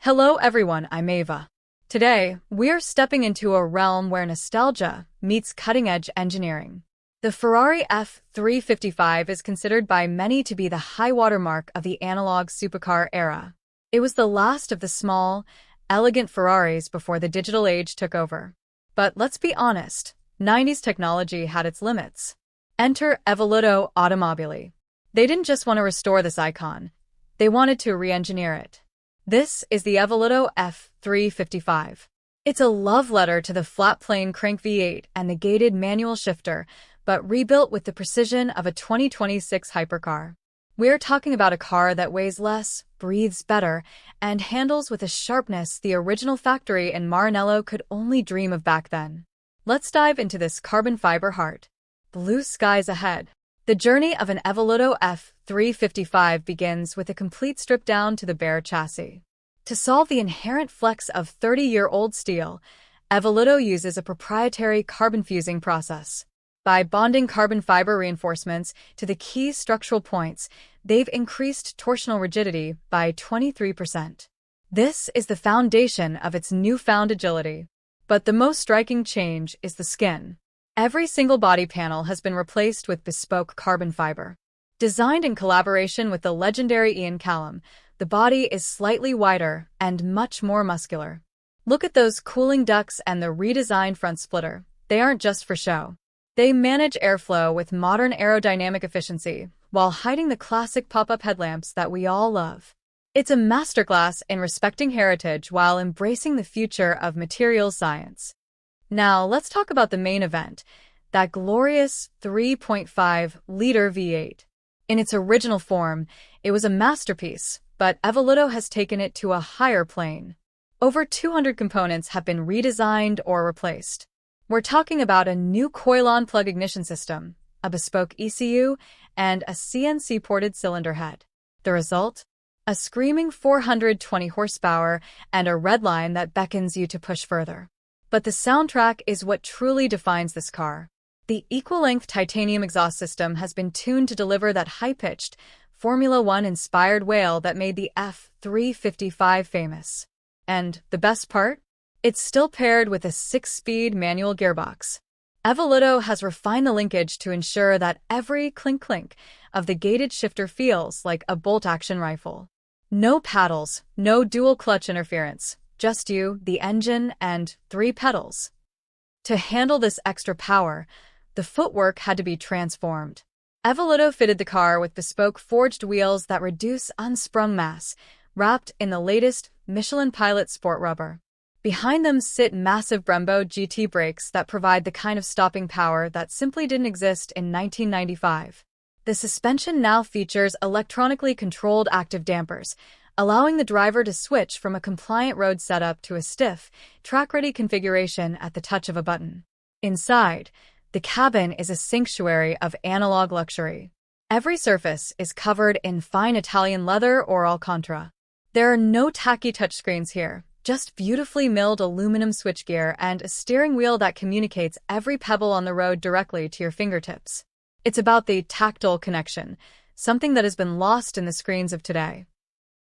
Hello everyone, I'm Ava. Today, we're stepping into a realm where nostalgia meets cutting-edge engineering. The Ferrari F355 is considered by many to be the high-water mark of the analog supercar era. It was the last of the small, elegant Ferraris before the digital age took over. But let's be honest, 90s technology had its limits. Enter Evoluto Automobili. They didn't just want to restore this icon, they wanted to re-engineer it. This is the Evoluto F355. It's a love letter to the flat-plane crank V8 and the gated manual shifter, but rebuilt with the precision of a 2026 hypercar. We're talking about a car that weighs less, breathes better, and handles with a sharpness the original factory in Maranello could only dream of back then. Let's dive into this carbon fiber heart. Blue skies ahead. The journey of an Evoluto F355 begins with a complete strip down to the bare chassis. To solve the inherent flex of 30-year-old steel, Evoluto uses a proprietary carbon fusing process. By bonding carbon fiber reinforcements to the key structural points, they've increased torsional rigidity by 23%. This is the foundation of its newfound agility. But the most striking change is the skin. Every single body panel has been replaced with bespoke carbon fiber. Designed in collaboration with the legendary Callum, the body is slightly wider and much more muscular. Look at those cooling ducts and the redesigned front splitter. They aren't just for show. They manage airflow with modern aerodynamic efficiency while hiding the classic pop-up headlamps that we all love. It's a masterclass in respecting heritage while embracing the future of materials science. Now, let's talk about the main event, that glorious 3.5-liter V8. In its original form, it was a masterpiece, but Evoluto has taken it to a higher plane. Over 200 components have been redesigned or replaced. We're talking about a new coil-on plug ignition system, a bespoke ECU, and a CNC-ported cylinder head. The result? A screaming 420 horsepower and a red line that beckons you to push further. But the soundtrack is what truly defines this car. The equal-length titanium exhaust system has been tuned to deliver that high-pitched, Formula One-inspired wail that made the F355 famous. And the best part? It's still paired with a 6-speed manual gearbox. Evoluto has refined the linkage to ensure that every clink-clink of the gated shifter feels like a bolt-action rifle. No paddles, no dual-clutch interference. Just you, the engine, and 3 pedals. To handle this extra power, the footwork had to be transformed. Evoluto fitted the car with bespoke forged wheels that reduce unsprung mass, wrapped in the latest Michelin Pilot sport rubber. Behind them sit massive Brembo GT brakes that provide the kind of stopping power that simply didn't exist in 1995. The suspension now features electronically controlled active dampers, allowing the driver to switch from a compliant road setup to a stiff, track-ready configuration at the touch of a button. Inside, the cabin is a sanctuary of analog luxury. Every surface is covered in fine Italian leather or Alcantara. There are no tacky touchscreens here, just beautifully milled aluminum switchgear and a steering wheel that communicates every pebble on the road directly to your fingertips. It's about the tactile connection, something that has been lost in the screens of today.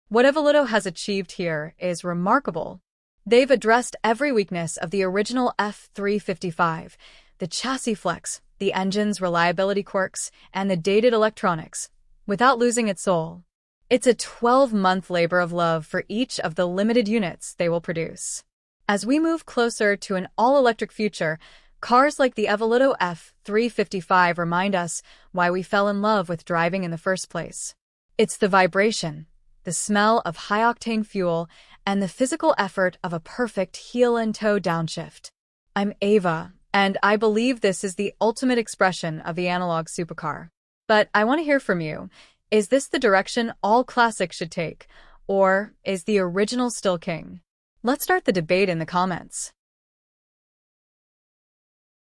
What Evoluto has achieved here is remarkable. They've addressed every weakness of the original F355, the chassis flex, the engine's reliability quirks, and the dated electronics, without losing its soul. It's a 12-month labor of love for each of the limited units they will produce. As we move closer to an all-electric future, cars like the Evoluto F355 remind us why we fell in love with driving in the first place. It's the vibration, the smell of high-octane fuel, and the physical effort of a perfect heel-and-toe downshift. I'm Ava, and I believe this is the ultimate expression of the analog supercar. But I want to hear from you. Is this the direction all classics should take, or is the original still king? Let's start the debate in the comments.